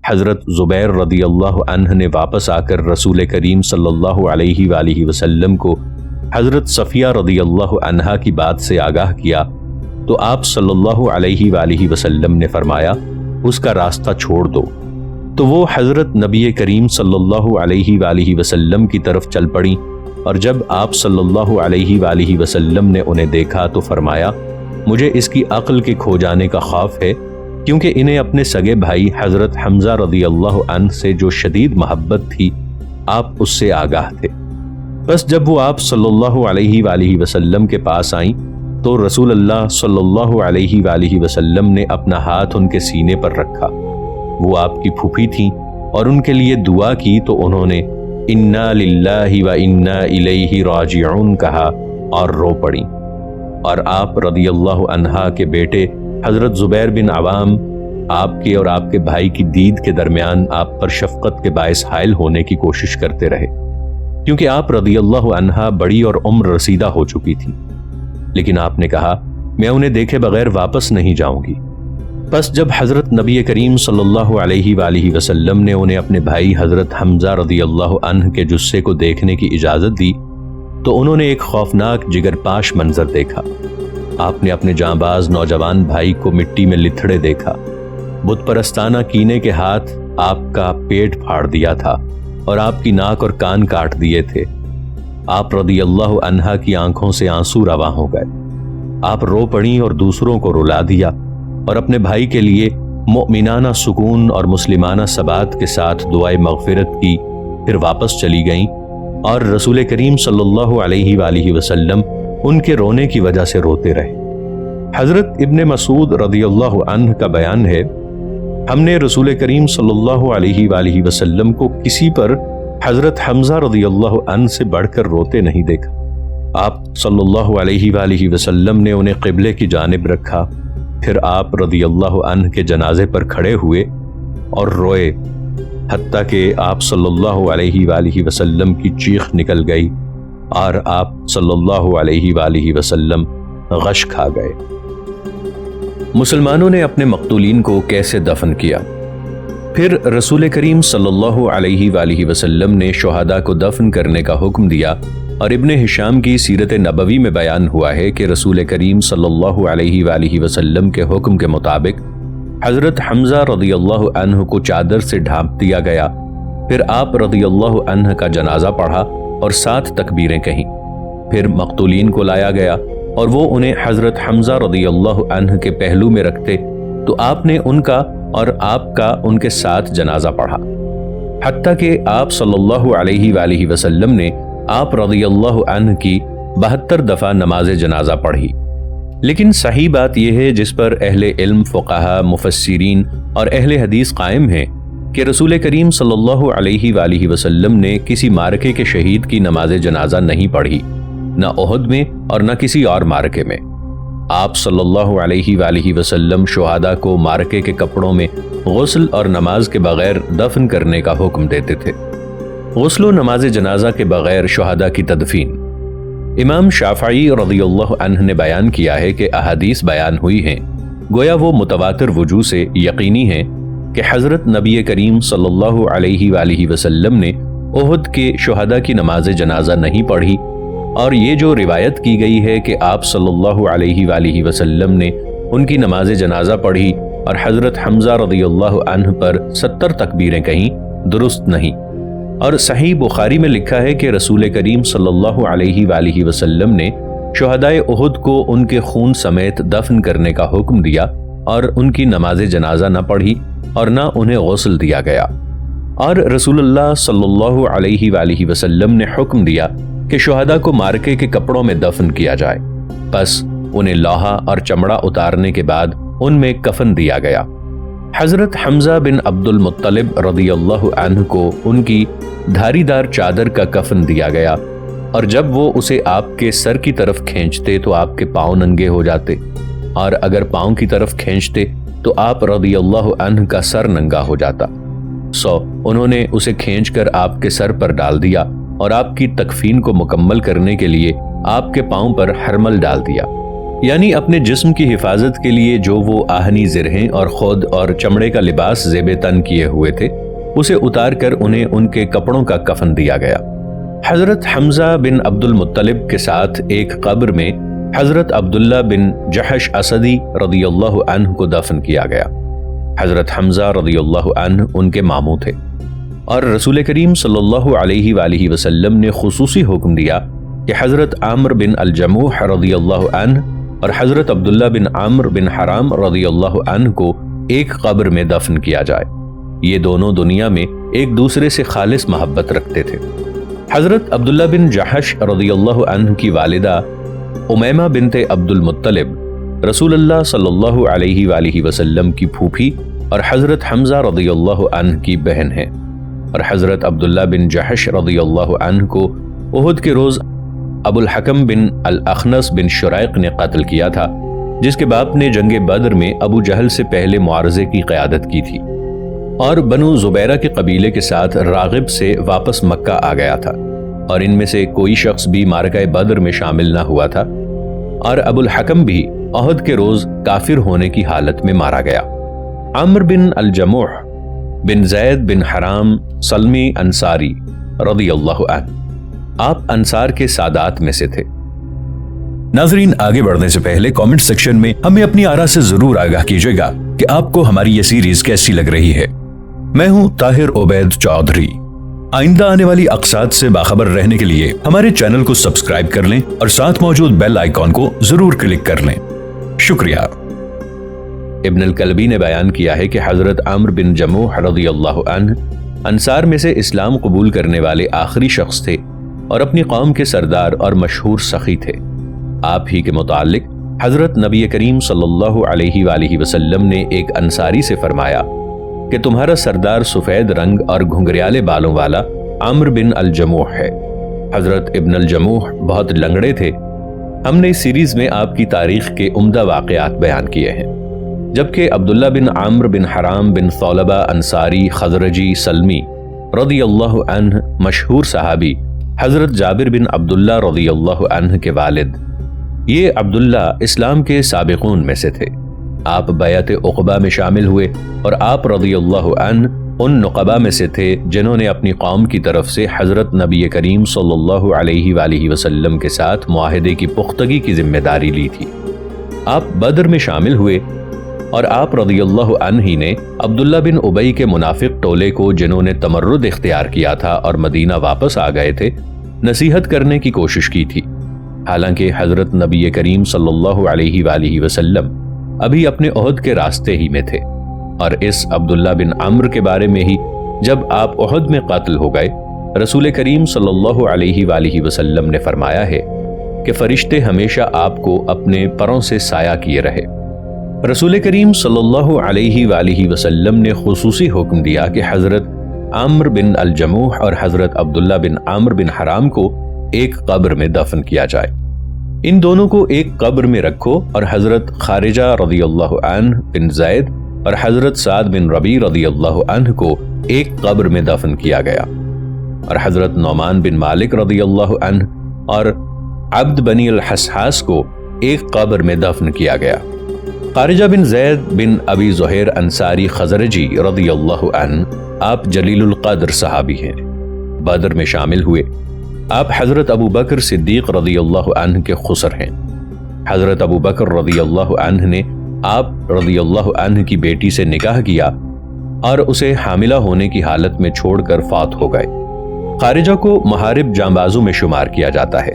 حضرت زبیر رضی اللہ عنہ نے واپس آ کر رسول کریم صلی اللہ علیہ وآلہ وسلم کو حضرت صفیہ رضی اللہ عنہا کی بات سے آگاہ کیا تو آپ صلی اللہ علیہ وآلہ وسلم نے فرمایا اس کا راستہ چھوڑ دو، تو وہ حضرت نبی کریم صلی اللہ علیہ وآلہ وسلم کی طرف چل پڑیں، اور جب آپ صلی اللہ علیہ وآلہ وسلم نے انہیں دیکھا تو فرمایا مجھے اس کی عقل کے کھو جانے کا خوف ہے، کیونکہ انہیں اپنے سگے بھائی حضرت حمزہ رضی اللہ عنہ سے جو شدید محبت تھی آپ اس سے آگاہ تھے۔ بس جب وہ آپ صلی اللہ علیہ وآلہ وسلم کے پاس آئیں تو رسول اللہ صلی اللہ علیہ وآلہ وسلم نے اپنا ہاتھ ان کے سینے پر رکھا، وہ آپ کی پھوپھی تھیں، اور ان کے لیے دعا کی تو انہوں نے انا للہ و انا الیہ راجعون کہا اور رو پڑیں، اور آپ رضی اللہ عنہا کے بیٹے حضرت زبیر بن عوام آپ کے اور آپ کے بھائی کی دید کے درمیان آپ پر شفقت کے باعث حائل ہونے کی کوشش کرتے رہے، کیونکہ آپ رضی اللہ عنہا بڑی اور عمر رسیدہ ہو چکی تھی، لیکن آپ نے کہا میں انہیں دیکھے بغیر واپس نہیں جاؤں گی۔ پس جب حضرت نبی کریم صلی اللہ علیہ وآلہ وسلم نے انہیں اپنے بھائی حضرت حمزہ رضی اللہ عنہ کے جثے کو دیکھنے کی اجازت دی تو انہوں نے ایک خوفناک جگر پاش منظر دیکھا۔ آپ نے اپنے جانباز نوجوان بھائی کو مٹی میں لتھڑے دیکھا، بت پرستانہ کینے کے ہاتھ آپ کا پیٹ پھاڑ دیا تھا اور آپ کی ناک اور کان کاٹ دیے تھے۔ آپ رضی اللہ عنہا کی آنکھوں سے آنسو رواں ہو گئے، آپ رو پڑیں اور دوسروں کو رلا دیا، اور اپنے بھائی کے لیے مؤمنانہ سکون اور مسلمانہ ثبات کے ساتھ دعائے مغفرت کی، پھر واپس چلی گئیں، اور رسول کریم صلی اللہ علیہ وآلہ وسلم ان کے رونے کی وجہ سے روتے رہے۔ حضرت ابن مسعود رضی اللہ عنہ کا بیان ہے ہم نے رسول کریم صلی اللہ علیہ وآلہ وسلم کو کسی پر حضرت حمزہ رضی اللہ عنہ سے بڑھ کر روتے نہیں دیکھا۔ آپ صلی اللہ علیہ وآلہ وسلم نے انہیں قبلے کی جانب رکھا، پھر آپ رضی اللہ عنہ کے جنازے پر کھڑے ہوئے اور روئے، حتیٰ کہ آپ صلی اللہ علیہ وآلہ وسلم کی چیخ نکل گئی اور آپ صلی اللہ علیہ وآلہ وسلم غش کھا گئے۔ مسلمانوں نے اپنے مقتولین کو کیسے دفن کیا؟ پھر رسول کریم صلی اللہ علیہ وآلہ وسلم نے شہداء کو دفن کرنے کا حکم دیا، اور ابن ہشام کی سیرت نبوی میں بیان ہوا ہے کہ رسول کریم صلی اللہ علیہ وآلہ وسلم کے حکم کے مطابق حضرت حمزہ رضی اللہ عنہ کو چادر سے ڈھانپ دیا گیا، پھر آپ رضی اللہ عنہ کا جنازہ پڑھا اور 7 تکبیریں کہیں، پھر مقتولین کو لایا گیا اور وہ انہیں حضرت حمزہ رضی اللہ عنہ کے پہلو میں رکھتے تو آپ نے ان کا اور آپ کا ان کے ساتھ جنازہ پڑھا، حتیٰ کہ آپ صلی اللہ علیہ وآلہ وسلم نے آپ رضی اللہ عنہ کی 72 دفعہ نماز جنازہ پڑھی۔ لیکن صحیح بات یہ ہے جس پر اہل علم، فقہا، مفسرین اور اہل حدیث قائم ہیں کہ رسول کریم صلی اللہ علیہ وآلہ وسلم نے کسی معرکے کے شہید کی نماز جنازہ نہیں پڑھی، نہ احد میں اور نہ کسی اور معرکے میں۔ آپ صلی اللہ علیہ وآلہ وسلم شہداء کو معرکے کے کپڑوں میں غسل اور نماز کے بغیر دفن کرنے کا حکم دیتے تھے۔ غسل و نماز جنازہ کے بغیر شہداء کی تدفین۔ امام شافعی رضی اللہ عنہ نے بیان کیا ہے کہ احادیث بیان ہوئی ہیں، گویا وہ متواتر وجوہ سے یقینی ہیں کہ حضرت نبی کریم صلی اللہ علیہ وآلہ وسلم نے احد کے شہداء کی نماز جنازہ نہیں پڑھی، اور یہ جو روایت کی گئی ہے کہ آپ صلی اللہ علیہ وآلہ وسلم نے ان کی نماز جنازہ پڑھی اور حضرت حمزہ رضی اللہ عنہ پر 70 تکبیریں کہیں، درست نہیں۔ اور صحیح بخاری میں لکھا ہے کہ رسول کریم صلی اللہ علیہ وآلہ وسلم نے شہدائے احد کو ان کے خون سمیت دفن کرنے کا حکم دیا اور ان کی نماز جنازہ نہ پڑھی اور نہ انہیں غسل دیا گیا، اور رسول اللہ صلی اللہ علیہ وآلہ وسلم نے حکم دیا کہ شہداء کو معرکے کے کپڑوں میں دفن کیا جائے، پس انہیں لوہا اور چمڑا اتارنے کے بعد ان میں کفن دیا گیا۔ حضرت حمزہ بن عبد المطلب رضی اللہ عنہ کو ان کی دھاری دار چادر کا کفن دیا گیا، اور جب وہ اسے آپ کے سر کی طرف کھینچتے تو آپ کے پاؤں ننگے ہو جاتے، اور اگر پاؤں کی طرف کھینچتے تو آپ رضی اللہ عنہ کا سر ننگا ہو جاتا۔ انہوں نے اسے کھینچ کر آپ کے سر پر ڈال دیا اور آپ کی تکفین کو مکمل کرنے کے لیے آپ کے پاؤں پر حرمل ڈال دیا۔ یعنی اپنے جسم کی حفاظت کے لیے جو وہ آہنی زرہیں اور خود اور چمڑے کا لباس زیب تن کیے ہوئے تھے اسے اتار کر انہیں ان کے کپڑوں کا کفن دیا گیا۔ حضرت حمزہ بن عبد المطلب کے ساتھ ایک قبر میں حضرت عبداللہ بن جحش اسدی رضی اللہ عنہ کو دفن کیا گیا۔ حضرت حمزہ رضی اللہ عنہ ان کے ماموں تھے، اور رسول کریم صلی اللہ علیہ وآلہ وسلم نے خصوصی حکم دیا کہ حضرت عامر بن الجموح رضی اللہ عنہ اور حضرت عبداللہ بن عمرو بن حرام رضی اللہ عنہ کو ایک قبر میں دفن کیا جائے۔ یہ دونوں دنیا میں ایک دوسرے سے خالص محبت رکھتے تھے۔ حضرت عبداللہ بن جحش رضی اللہ عنہ کی والدہ امیمہ بنت عبد المطلب رسول اللہ صلی اللہ علیہ وآلہ وسلم کی پھوپھی اور حضرت حمزہ رضی اللہ عنہ کی بہن ہیں، اور حضرت عبداللہ بن جحش رضی اللہ عنہ کو احد کے روز ابو الحکم بن الاخنس بن شریق نے قتل کیا تھا، جس کے باپ نے جنگ بدر میں ابو جہل سے پہلے معارضے کی قیادت کی تھی اور بنو زبیرہ کے قبیلے کے ساتھ راغب سے واپس مکہ آ گیا تھا، اور ان میں سے کوئی شخص بھی معرکہ بدر میں شامل نہ ہوا تھا، اور ابو الحکم بھی احد کے روز کافر ہونے کی حالت میں مارا گیا۔ عمرو بن الجموح بن زید بن حرام سلمی انصاری رضی اللہ عنہ آپ انصار کے سادات میں سے تھے۔ ناظرین، آگے بڑھنے سے پہلے کامنٹ سیکشن میں ہمیں اپنی آراء سے ضرور آگاہ کیجیے گا کہ آپ کو ہماری یہ سیریز کیسی لگ رہی ہے۔ میں ہوں طاہر عبید چودھری۔ آئندہ آنے والی اقساط سے باخبر رہنے کے لیے ہمارے چینل کو سبسکرائب کر لیں اور ساتھ موجود بیل آئیکن کو ضرور کلک کر لیں۔ شکریہ۔ ابن الکلبی نے بیان کیا ہے کہ حضرت عمرو بن جموح رضی اللہ عنہ انصار میں سے اسلام قبول کرنے والے آخری شخص تھے اور اپنی قوم کے سردار اور مشہور سخی تھے۔ آپ ہی کے متعلق حضرت نبی کریم صلی اللہ علیہ وآلہ وسلم نے ایک انصاری سے فرمایا کہ تمہارا سردار سفید رنگ اور گھنگریالے بالوں والا عمرو بن الجموح ہے۔ حضرت ابن الجموح بہت لنگڑے تھے۔ ہم نے اس سیریز میں آپ کی تاریخ کے عمدہ واقعات بیان کیے ہیں، جبکہ عبداللہ بن عمرو بن حرام بن ثعلبہ انصاری خزرجی سلمی رضی اللہ عنہ مشہور صحابی حضرت جابر بن عبداللہ رضی اللہ عنہ کے والد، یہ عبداللہ اسلام کے سابقون میں سے تھے۔ آپ بیعت عقبہ میں شامل ہوئے اور آپ رضی اللہ عنہ ان نقبہ میں سے تھے جنہوں نے اپنی قوم کی طرف سے حضرت نبی کریم صلی اللہ علیہ وآلہ وسلم کے ساتھ معاہدے کی پختگی کی ذمہ داری لی تھی۔ آپ بدر میں شامل ہوئے اور آپ رضی اللہ عنہ ہی نے عبداللہ بن ابی کے منافق ٹولے کو، جنہوں نے تمرد اختیار کیا تھا اور مدینہ واپس آ گئے تھے، نصیحت کرنے کی کوشش کی تھی، حالانکہ حضرت نبی کریم صلی اللہ علیہ وآلہ وسلم ابھی اپنے احد کے راستے ہی میں تھے۔ اور اس عبداللہ بن عمرو کے بارے میں ہی جب آپ احد میں قتل ہو گئے، رسول کریم صلی اللہ علیہ وآلہ وسلم نے فرمایا ہے کہ فرشتے ہمیشہ آپ کو اپنے پروں سے سایہ کیے رہے۔ رسول کریم صلی اللہ علیہ وآلہ وسلم نے خصوصی حکم دیا کہ حضرت عمرو بن الجموح اور حضرت عبداللہ بن عمرو بن حرام کو ایک قبر میں دفن کیا جائے۔ ان دونوں کو ایک قبر میں رکھو، اور حضرت خارجہ رضی اللہ عنہ بن زید اور حضرت سعد بن ربیع رضی اللہ عنہ کو ایک قبر میں دفن کیا گیا، اور حضرت نعمان بن مالک رضی اللہ عنہ اور عبد بنی الحسحاس کو ایک قبر میں دفن کیا گیا۔ خارجہ بن زید بن ابی زہیر انصاری خزرجی رضی اللہ عنہ آپ جلیل القدر صحابی ہیں، بدر میں شامل ہوئے۔ آپ حضرت ابو بکر صدیق رضی اللہ عنہ کے خسر ہیں۔ حضرت ابو بکر رضی اللہ عنہ نے آپ رضی اللہ عنہ کی بیٹی سے نکاح کیا اور اسے حاملہ ہونے کی حالت میں چھوڑ کر فوت ہو گئے۔ خارجہ کو محارب جانبازوں میں شمار کیا جاتا ہے۔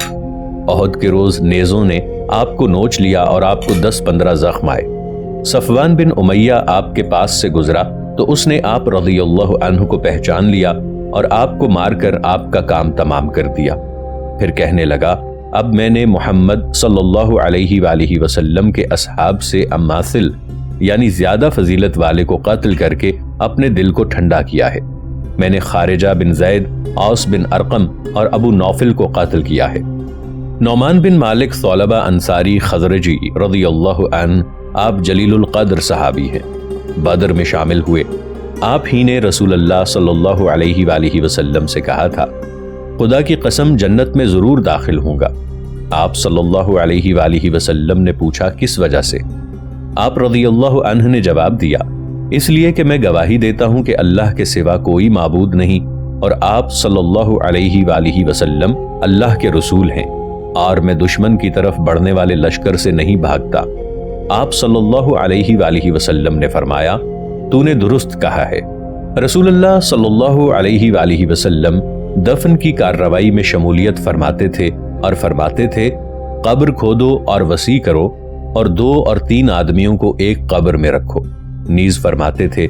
احد کے روز نیزوں نے آپ کو نوچ لیا اور آپ کو 10-15 زخم آئے۔ صفوان بن امیہ آپ کے پاس سے گزرا تو اس نے آپ رضی اللہ عنہ کو پہچان لیا اور آپ کو مار کر آپ کا کام تمام کر دیا۔ پھر کہنے لگا، اب میں نے محمد صلی اللہ علیہ وآلہ وسلم کے اصحاب سے اماثل یعنی زیادہ فضیلت والے کو قتل کر کے اپنے دل کو ٹھنڈا کیا ہے۔ میں نے خارجہ بن زید، اوس بن ارقم اور ابو نوفل کو قتل کیا ہے۔ نعمان بن مالک ثعلبہ انصاری خزرجی رضی اللہ عنہ آپ جلیل القدر صحابی ہیں، بدر میں شامل ہوئے۔ آپ ہی نے رسول اللہ صلی اللہ علیہ وآلہ وسلم سے کہا تھا، خدا کی قسم جنت میں ضرور داخل ہوں گا۔ آپ صلی اللہ علیہ وآلہ وسلم نے پوچھا کس وجہ سے؟ آپ رضی اللہ عنہ نے جواب دیا اس لیے کہ میں گواہی دیتا ہوں کہ اللہ کے سوا کوئی معبود نہیں اور آپ صلی اللہ علیہ وآلہ وسلم اللہ کے رسول ہیں، اور میں دشمن کی طرف بڑھنے والے لشکر سے نہیں بھاگتا۔ آپ صلی اللہ علیہ وآلہ وسلم نے فرمایا تو نے درست کہا ہے۔ رسول اللہ صلی اللہ علیہ وآلہ وسلم دفن کی کارروائی میں شمولیت فرماتے تھے اور فرماتے تھے قبر کھودو اور وسیع کرو اور 2 اور 3 آدمیوں کو ایک قبر میں رکھو۔ نیز فرماتے تھے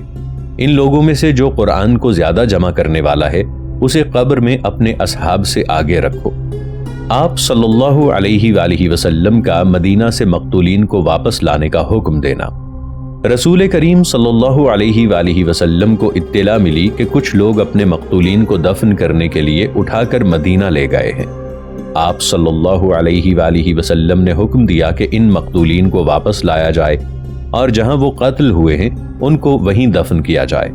ان لوگوں میں سے جو قرآن کو زیادہ جمع کرنے والا ہے اسے قبر میں اپنے اصحاب سے آگے رکھو۔ آپ صلی اللہ علیہ وآلہ وسلم کا مدینہ سے مقتولین کو واپس لانے کا حکم دینا۔ رسول کریم صلی اللہ علیہ وآلہ وسلم کو اطلاع ملی کہ کچھ لوگ اپنے مقتولین کو دفن کرنے کے لیے اٹھا کر مدینہ لے گئے ہیں۔ آپ صلی اللہ علیہ وآلہ وسلم نے حکم دیا کہ ان مقتولین کو واپس لایا جائے اور جہاں وہ قتل ہوئے ہیں ان کو وہیں دفن کیا جائے،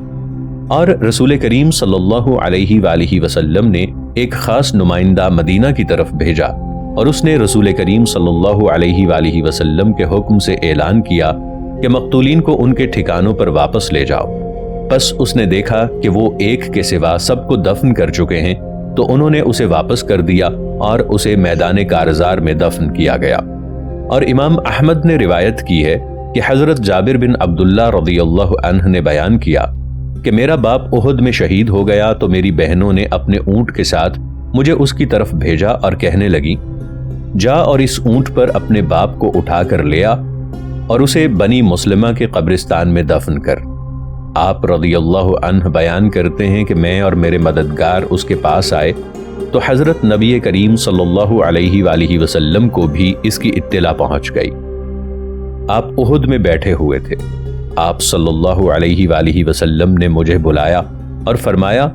اور رسول کریم صلی اللہ علیہ وآلہ وسلم نے ایک خاص نمائندہ مدینہ کی طرف بھیجا اور اس نے رسول کریم صلی اللہ علیہ وآلہ وسلم کے حکم سے اعلان کیا کہ مقتولین کو ان کے ٹھکانوں پر واپس لے جاؤ۔ پس اس نے دیکھا کہ وہ ایک کے سوا سب کو دفن کر چکے ہیں تو انہوں نے اسے واپس کر دیا اور اسے میدان کارزار میں دفن کیا گیا۔ اور امام احمد نے روایت کی ہے کہ حضرت جابر بن عبداللہ رضی اللہ عنہ نے بیان کیا کہ میرا باپ احد میں شہید ہو گیا تو میری بہنوں نے اپنے اونٹ کے ساتھ مجھے اس کی طرف بھیجا اور کہنے لگی جا اور اس اونٹ پر اپنے باپ کو اٹھا کر لے آ اور اسے بنی مسلمہ کے قبرستان میں دفن کر۔ آپ رضی اللہ عنہ بیان کرتے ہیں کہ میں اور میرے مددگار اس کے پاس آئے تو حضرت نبی کریم صلی اللہ علیہ وآلہ وسلم کو بھی اس کی اطلاع پہنچ گئی۔ آپ احد میں بیٹھے ہوئے تھے۔ آپ صلی اللہ علیہ وآلہ وسلم نے مجھے بلایا اور فرمایا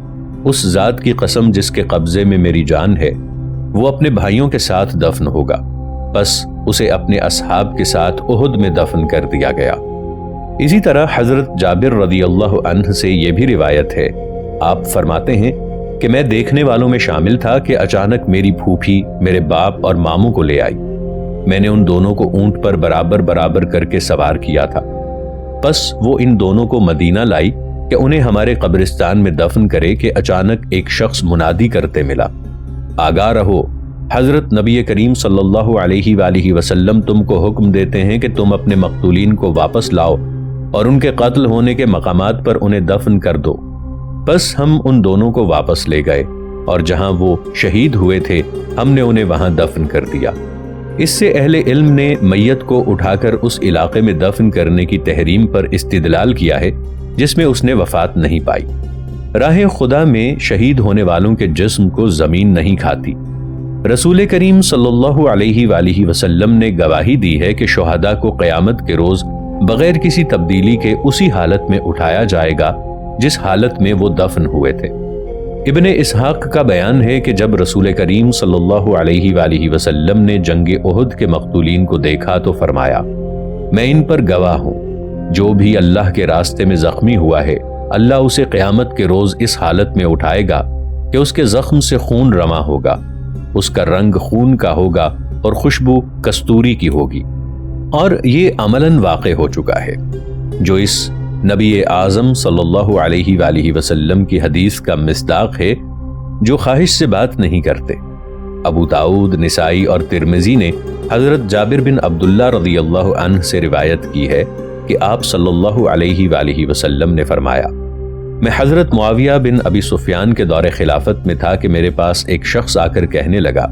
اس ذات کی قسم جس کے قبضے میں میری جان ہے وہ اپنے بھائیوں کے ساتھ دفن ہوگا۔ پس اسے اپنے اصحاب کے ساتھ احد میں دفن کر دیا گیا۔ اسی طرح حضرت جابر رضی اللہ عنہ سے یہ بھی روایت ہے، آپ فرماتے ہیں کہ میں دیکھنے والوں میں شامل تھا کہ اچانک میری پھوپھی میرے باپ اور ماموں کو لے آئی۔ میں نے ان دونوں کو اونٹ پر برابر برابر کر کے سوار کیا تھا۔ پس وہ ان دونوں کو مدینہ لائی کہ انہیں ہمارے قبرستان میں دفن کرے کہ اچانک ایک شخص منادی کرتے ملا آگاہ رہو، حضرت نبی کریم صلی اللہ علیہ وآلہ وسلم تم کو حکم دیتے ہیں کہ تم اپنے مقتولین کو واپس لاؤ اور ان کے قتل ہونے کے مقامات پر انہیں دفن کر دو۔ بس ہم ان دونوں کو واپس لے گئے اور جہاں وہ شہید ہوئے تھے ہم نے انہیں وہاں دفن کر دیا۔ اس سے اہل علم نے میت کو اٹھا کر اس علاقے میں دفن کرنے کی تحریم پر استدلال کیا ہے جس میں اس نے وفات نہیں پائی۔ راہ خدا میں شہید ہونے والوں کے جسم کو زمین نہیں کھاتی۔ رسول کریم صلی اللہ علیہ وآلہ وسلم نے گواہی دی ہے کہ شہداء کو قیامت کے روز بغیر کسی تبدیلی کے اسی حالت میں اٹھایا جائے گا جس حالت میں وہ دفن ہوئے تھے۔ ابن اسحاق کا بیان ہے کہ جب رسول کریم صلی اللہ علیہ وآلہ وسلم نے جنگ احد کے مقتولین کو دیکھا تو فرمایا میں ان پر گواہ ہوں، جو بھی اللہ کے راستے میں زخمی ہوا ہے اللہ اسے قیامت کے روز اس حالت میں اٹھائے گا کہ اس کے زخم سے خون رواں ہوگا، اس کا رنگ خون کا ہوگا اور خوشبو کستوری کی ہوگی۔ اور یہ عملاً واقع ہو چکا ہے، جو اس نبی اعظم صلی اللہ علیہ وآلہ وسلم کی حدیث کا مصداق ہے، جو خواہش سے بات نہیں کرتے۔ ابو داؤد، نسائی اور ترمذی نے حضرت جابر بن عبداللہ رضی اللہ عنہ سے روایت کی ہے کہ آپ صلی اللہ علیہ وآلہ وسلم نے فرمایا میں حضرت معاویہ بن ابی سفیان کے دور خلافت میں تھا کہ میرے پاس ایک شخص آ کر کہنے لگا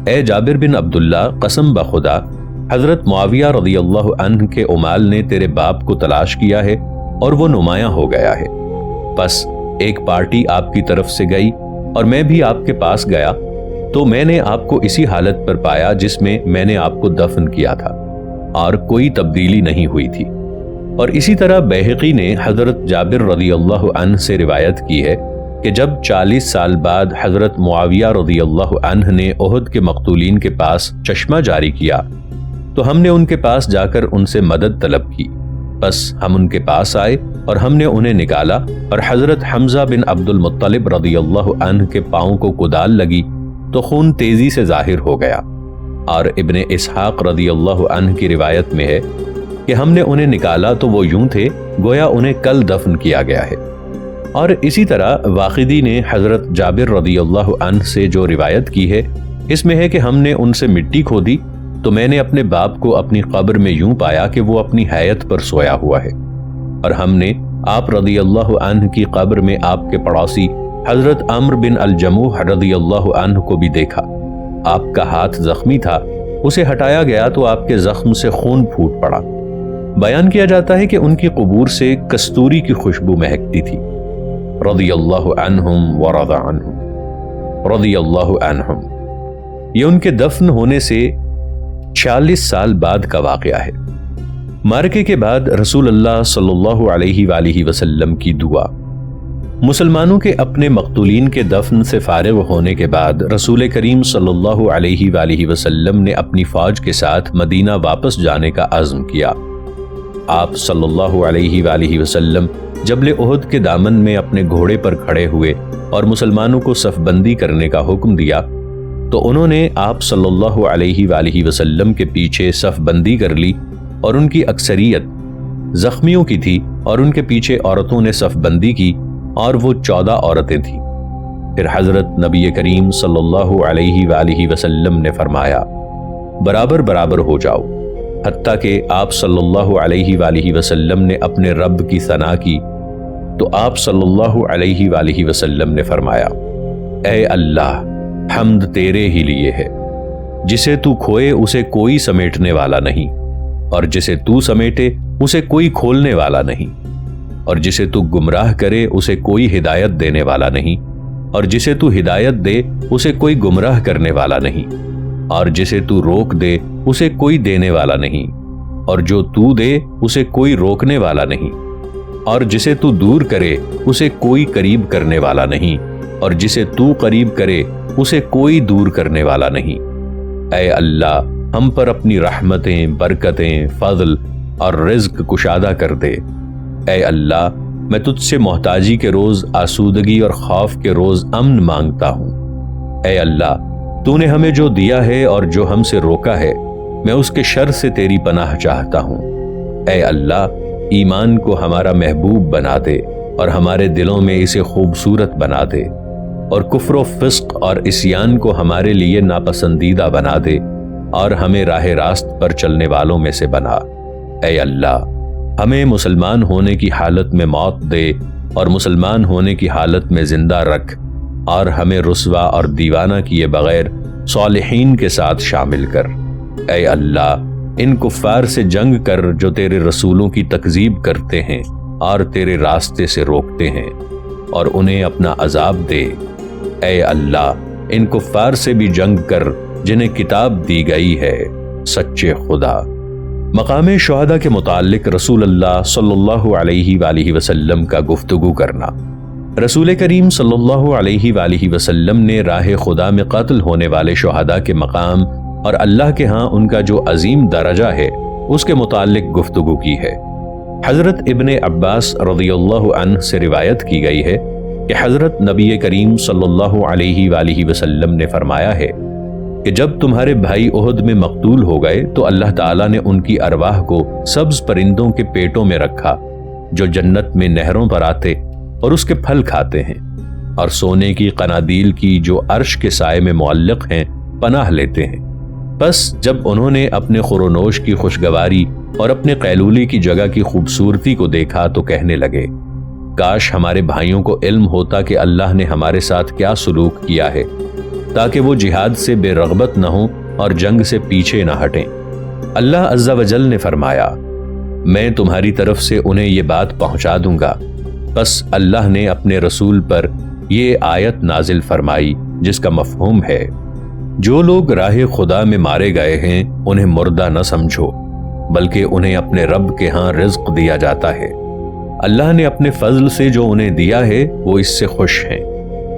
اے جابر بن عبداللہ، قسم بخدا حضرت معاویہ رضی اللہ عنہ کے عمال نے تیرے باپ کو تلاش کیا ہے اور وہ نمایاں ہو گیا ہے۔ پس ایک پارٹی آپ کی طرف سے گئی اور میں بھی آپ کے پاس گیا تو میں نے آپ کو اسی حالت پر پایا جس میں نے آپ کو دفن کیا تھا اور کوئی تبدیلی نہیں ہوئی تھی۔ اور اسی طرح بیہقی نے حضرت جابر رضی اللہ عنہ سے روایت کی ہے کہ جب 40 سال بعد حضرت معاویہ رضی اللہ عنہ نے احد کے مقتولین کے پاس چشمہ جاری کیا تو ہم نے ان کے پاس جا کر ان سے مدد طلب کی۔ بس ہم ان کے پاس آئے اور ہم نے انہیں نکالا اور حضرت حمزہ بن عبد المطلب رضی اللہ عنہ کے پاؤں کو کدال لگی تو خون تیزی سے ظاہر ہو گیا۔ اور ابن اسحاق رضی اللہ عنہ کی روایت میں ہے کہ ہم نے انہیں نکالا تو وہ یوں تھے گویا انہیں کل دفن کیا گیا ہے۔ اور اسی طرح واقدی نے حضرت جابر رضی اللہ عنہ سے جو روایت کی ہے اس میں ہے کہ ہم نے ان سے مٹی کھودی تو میں نے اپنے باپ کو اپنی قبر میں یوں پایا کہ وہ اپنی حیت پر سویا ہوا ہے، اور ہم نے آپ رضی اللہ عنہ کی قبر میں آپ کے پڑوسی حضرت عمرو بن الجموح رضی اللہ عنہ کو بھی دیکھا۔ آپ کا ہاتھ زخمی تھا، اسے ہٹایا گیا تو آپ کے زخم سے خون پھوٹ پڑا۔ بیان کیا جاتا ہے کہ ان کی قبور سے کستوری کی خوشبو مہکتی تھی۔ رضی اللہ عنہم ورضا عنہم، رضی اللہ عنہم۔ یہ ان کے دفن ہونے سے 46 سال بعد کا واقعہ ہے۔ معرکے کے بعد رسول اللہ صلی اللہ علیہ وآلہ وسلم کی دعا۔ مسلمانوں کے اپنے مقتولین کے دفن سے فارغ ہونے کے بعد رسول کریم صلی اللہ علیہ وآلہ وسلم نے اپنی فوج کے ساتھ مدینہ واپس جانے کا عزم کیا۔ آپ صلی اللہ علیہ وآلہ وسلم جبل احد کے دامن میں اپنے گھوڑے پر کھڑے ہوئے اور مسلمانوں کو صف بندی کرنے کا حکم دیا تو انہوں نے آپ صلی اللہ علیہ وآلہ وسلم کے پیچھے صف بندی کر لی، اور ان کی اکثریت زخمیوں کی تھی اور ان کے پیچھے عورتوں نے صف بندی کی اور وہ 14 عورتیں تھیں۔ پھر حضرت نبی کریم صلی اللہ علیہ وآلہ وسلم نے فرمایا برابر برابر ہو جاؤ، حتیٰ کہ آپ صلی اللہ علیہ وآلہ وسلم نے اپنے رب کی ثنا کی تو آپ صلی اللہ علیہ وآلہ وسلم نے فرمایا اے اللہ، حمد تیرے ہی لیے ہے، جسے تو کھوئے اسے کوئی سمیٹنے والا نہیں، اور جسے تو سمیٹے اسے کوئی کھولنے والا نہیں، اور جسے تو گمراہ کرے اسے کوئی ہدایت دینے والا نہیں، اور جسے تو ہدایت دے اسے کوئی گمراہ کرنے والا نہیں، اور جسے تو روک دے اسے کوئی دینے والا نہیں، اور جو تو دے اسے کوئی روکنے والا نہیں، اور جسے تو دور کرے اسے کوئی قریب کرنے والا نہیں، اور جسے تو قریب کرے اسے کوئی دور کرنے والا نہیں۔ اے اللہ، ہم پر اپنی رحمتیں، برکتیں، فضل اور رزق کشادہ کر دے۔ اے اللہ، میں تجھ سے محتاجی کے روز آسودگی اور خوف کے روز امن مانگتا ہوں۔ اے اللہ، تو نے ہمیں جو دیا ہے اور جو ہم سے روکا ہے، میں اس کے شر سے تیری پناہ چاہتا ہوں۔ اے اللہ، ایمان کو ہمارا محبوب بنا دے اور ہمارے دلوں میں اسے خوبصورت بنا دے، اور کفر و فسق اور عصیان کو ہمارے لیے ناپسندیدہ بنا دے، اور ہمیں راہ راست پر چلنے والوں میں سے بنا۔ اے اللہ، ہمیں مسلمان ہونے کی حالت میں موت دے اور مسلمان ہونے کی حالت میں زندہ رکھ، اور ہمیں رسوا اور دیوانہ کیے بغیر صالحین کے ساتھ شامل کر۔ اے اللہ، ان کفار سے جنگ کر جو تیرے رسولوں کی تکذیب کرتے ہیں اور تیرے راستے سے روکتے ہیں، اور انہیں اپنا عذاب دے۔ اے اللہ، ان کفار سے بھی جنگ کر جنہیں کتاب دی گئی ہے، سچے خدا۔ مقام شہداء کے متعلق رسول اللہ صلی اللہ علیہ وآلہ وسلم کا گفتگو کرنا۔ رسول کریم صلی اللہ علیہ وآلہ وسلم نے راہ خدا میں قتل ہونے والے شہداء کے مقام اور اللہ کے ہاں ان کا جو عظیم درجہ ہے اس کے متعلق گفتگو کی ہے۔ حضرت ابن عباس رضی اللہ عنہ سے روایت کی گئی ہے کہ حضرت نبی کریم صلی اللہ علیہ وآلہ وسلم نے فرمایا ہے کہ جب تمہارے بھائی احد میں مقتول ہو گئے تو اللہ تعالیٰ نے ان کی ارواح کو سبز پرندوں کے پیٹوں میں رکھا جو جنت میں نہروں پر آتے اور اس کے پھل کھاتے ہیں، اور سونے کی قنادیل کی جو عرش کے سائے میں معلق ہیں پناہ لیتے ہیں۔ بس جب انہوں نے اپنے خورونوش کی خوشگواری اور اپنے قیلولی کی جگہ کی خوبصورتی کو دیکھا تو کہنے لگے کاش ہمارے بھائیوں کو علم ہوتا کہ اللہ نے ہمارے ساتھ کیا سلوک کیا ہے، تاکہ وہ جہاد سے بے رغبت نہ ہوں اور جنگ سے پیچھے نہ ہٹیں۔ اللہ عز و جل نے فرمایا میں تمہاری طرف سے انہیں یہ بات پہنچا دوں گا۔ بس اللہ نے اپنے رسول پر یہ آیت نازل فرمائی جس کا مفہوم ہے جو لوگ راہ خدا میں مارے گئے ہیں انہیں مردہ نہ سمجھو، بلکہ انہیں اپنے رب کے ہاں رزق دیا جاتا ہے۔ اللہ نے اپنے فضل سے جو انہیں دیا ہے وہ اس سے خوش ہیں،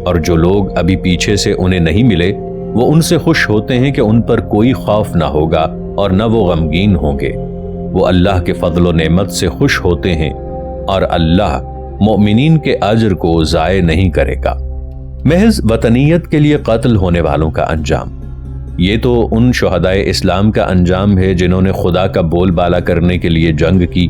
اور جو لوگ ابھی پیچھے سے انہیں نہیں ملے وہ ان سے خوش ہوتے ہیں کہ ان پر کوئی خوف نہ ہوگا اور نہ وہ غمگین ہوں گے۔ وہ اللہ کے فضل و نعمت سے خوش ہوتے ہیں، اور اللہ مومنین کے اجر کو ضائع نہیں کرے گا۔ محض وطنیت کے لیے قتل ہونے والوں کا انجام۔ یہ تو ان شہدائے اسلام کا انجام ہے جنہوں نے خدا کا بول بالا کرنے کے لیے جنگ کی